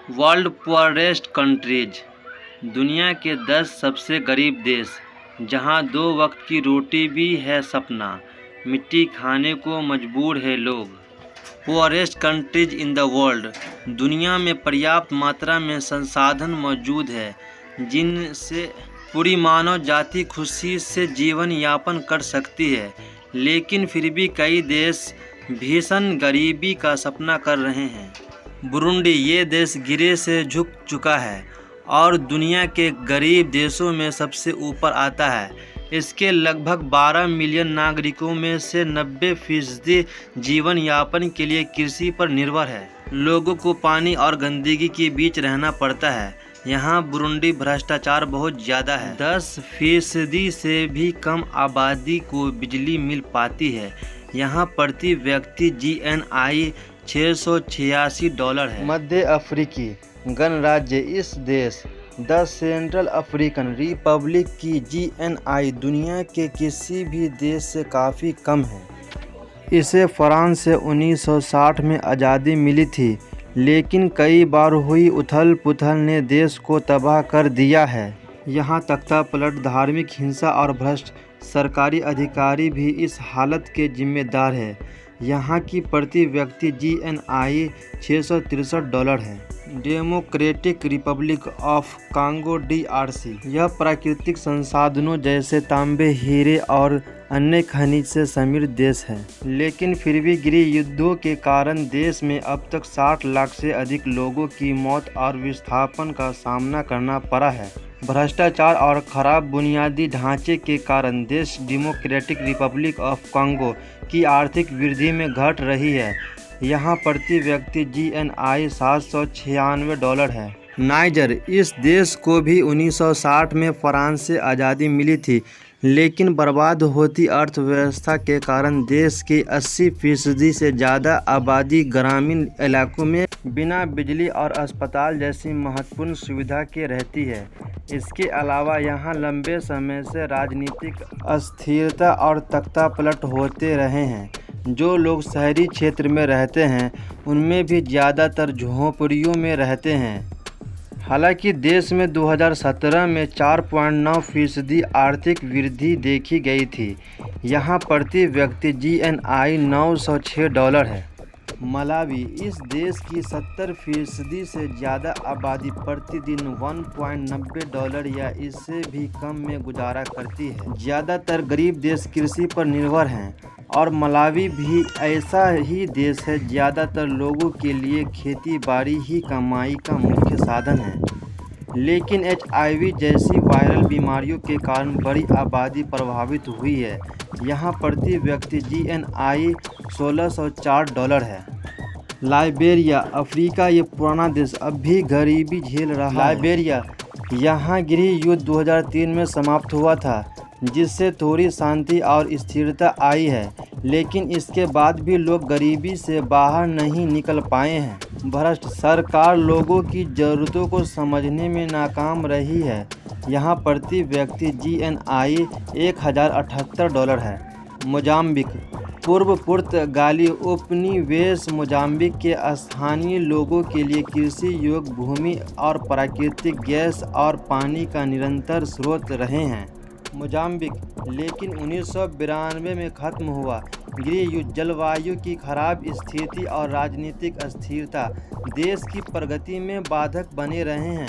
World poorest countries, दुनिया के 10 सबसे गरीब देश जहां 2 वक्त की रोटी भी है सपना, मिट्टी खाने को मजबूर है लोग। Poorest countries in the world, दुनिया में पर्याप्त मात्रा में संसाधन मौजूद है जिनसे पूरी मानव जाति खुशी से जीवन यापन कर सकती है, लेकिन फिर भी कई देश भीषण गरीबी का सपना कर रहे हैं। बुरुंडी, ये देश गिरे से झुक चुका है और दुनिया के गरीब देशों में सबसे ऊपर आता है। इसके लगभग 12 मिलियन नागरिकों में से 90% जीवन यापन के लिए कृषि पर निर्भर है। लोगों को पानी और गंदगी के बीच रहना पड़ता है। यहाँ बुरुंडी भ्रष्टाचार बहुत ज़्यादा है। 10% से भी कम आबादी को बिजली मिल पाती है। यहाँ प्रति व्यक्ति GNI $686 है। मध्य अफ्रीकी गणराज्य, इस देश द सेंट्रल अफ्रीकन रिपब्लिक की GNI दुनिया के किसी भी देश से काफ़ी कम है। इसे फ्रांस से 1960 में आज़ादी मिली थी, लेकिन कई बार हुई उथल पुथल ने देश को तबाह कर दिया है। यहाँ तख्तापलट, धार्मिक हिंसा और भ्रष्ट सरकारी अधिकारी भी इस हालत के जिम्मेदार है। यहाँ की प्रति व्यक्ति GNI $663 है। Democratic Republic of Congo DRC, यह प्राकृतिक संसाधनों जैसे तांबे, हीरे और अन्य खनिज से समृद्ध देश है, लेकिन फिर भी गृह युद्धों के कारण देश में अब तक 60 लाख से अधिक लोगों की मौत और विस्थापन का सामना करना पड़ा है। भ्रष्टाचार और खराब बुनियादी ढांचे के कारण देश डेमोक्रेटिक रिपब्लिक ऑफ कांगो की आर्थिक वृद्धि में घट रही है। यहाँ प्रति व्यक्ति GNI $796 है। नाइजर, इस देश को भी 1960 में फ्रांस से आज़ादी मिली थी, लेकिन बर्बाद होती अर्थव्यवस्था के कारण देश की 80% से ज़्यादा आबादी ग्रामीण इलाकों में बिना बिजली और अस्पताल जैसी महत्वपूर्ण सुविधा के रहती है। इसके अलावा यहाँ लंबे समय से राजनीतिक अस्थिरता और तख्तापलट होते रहे हैं। जो लोग शहरी क्षेत्र में रहते हैं उनमें भी ज़्यादातर झोंपड़ियों में रहते हैं। हालांकि देश में 2017 में 4.9% आर्थिक वृद्धि देखी गई थी। यहाँ प्रति व्यक्ति GNI $906 है। मलावी, इस देश की 70% से ज़्यादा आबादी प्रतिदिन $1.90 या इससे भी कम में गुजारा करती है। ज़्यादातर गरीब देश कृषि पर निर्भर हैं और मलावी भी ऐसा ही देश है। ज़्यादातर लोगों के लिए खेती बाड़ी ही कमाई का मुख्य साधन है, लेकिन HIV जैसी वायरल बीमारियों के कारण बड़ी आबादी प्रभावित हुई है। यहाँ प्रति व्यक्ति GNI $1604 है। लाइबेरिया, अफ्रीका, ये पुराना देश अब भी गरीबी झेल रहा है। लाइबेरिया, यहाँ गृह युद्ध 2003 में समाप्त हुआ था, जिससे थोड़ी शांति और स्थिरता आई है, लेकिन इसके बाद भी लोग गरीबी से बाहर नहीं निकल पाए हैं। भ्रष्ट सरकार लोगों की ज़रूरतों को समझने में नाकाम रही है। यहाँ प्रति व्यक्ति GNI $1078 है। मोजाम्बिक, पूर्व पुर्तगाली उपनिवेश मोजाम्बिक के स्थानीय लोगों के लिए कृषि योग्य भूमि और प्राकृतिक गैस और पानी का निरंतर स्रोत रहे हैं। मोजाम्बिक लेकिन 1992 में ख़त्म हुआ। गृह युद्ध, जलवायु की खराब स्थिति और राजनीतिक अस्थिरता देश की प्रगति में बाधक बने रहे हैं।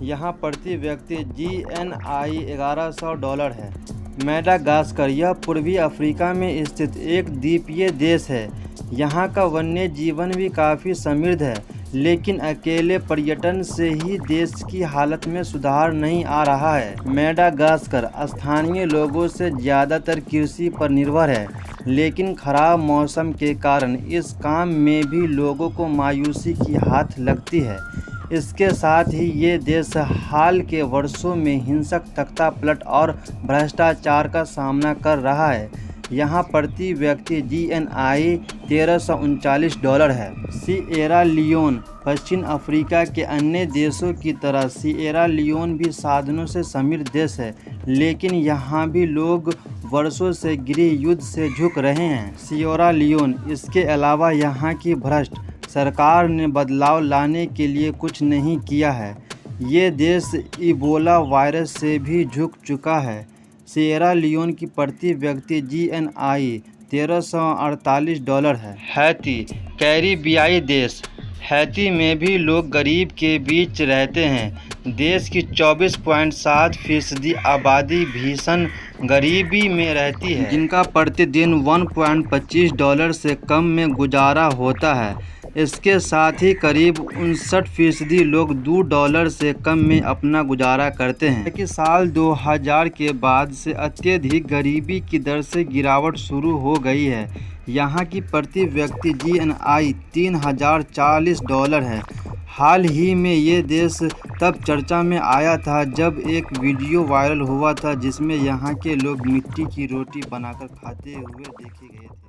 यहाँ प्रति व्यक्ति GNI $1100 है। मेडागास्कर, यह पूर्वी अफ्रीका में स्थित एक द्वीपीय देश है। यहाँ का वन्य जीवन भी काफ़ी समृद्ध है, लेकिन अकेले पर्यटन से ही देश की हालत में सुधार नहीं आ रहा है। मेडागास्कर स्थानीय लोगों से ज़्यादातर कृषि पर निर्भर है, लेकिन खराब मौसम के कारण इस काम में भी लोगों को मायूसी की हाथ लगती है। इसके साथ ही ये देश हाल के वर्षों में हिंसक तख्तापलट और भ्रष्टाचार का सामना कर रहा है। यहाँ प्रति व्यक्ति GNI $1339 है। सिएरा लियोन, पश्चिम अफ्रीका के अन्य देशों की तरह सिएरा लियोन भी साधनों से समृद्ध देश है, लेकिन यहाँ भी लोग वर्षों से गृह युद्ध से झुक रहे हैं। सिएरा लियोन, इसके अलावा यहाँ की भ्रष्ट सरकार ने बदलाव लाने के लिए कुछ नहीं किया है। ये देश इबोला वायरस से भी झुक चुका है। सिएरा लियोन की प्रति व्यक्ति GNI $1348 है। हैती कैरिबियाई देश। हैती में भी लोग गरीब के बीच रहते हैं। देश की 24.7% आबादी भीषण गरीबी में रहती है, जिनका प्रतिदिन $1.25 से कम में गुजारा होता है। इसके साथ ही करीब 59% लोग $2 से कम में अपना गुजारा करते हैं। कि साल 2000 के बाद से अत्यधिक गरीबी की दर से गिरावट शुरू हो गई है। यहाँ की प्रति व्यक्ति GNI $3040 है। हाल ही में ये देश तब चर्चा में आया था जब एक वीडियो वायरल हुआ था जिसमें यहाँ के लोग मिट्टी की रोटी बनाकर खाते हुए देखे गए थे।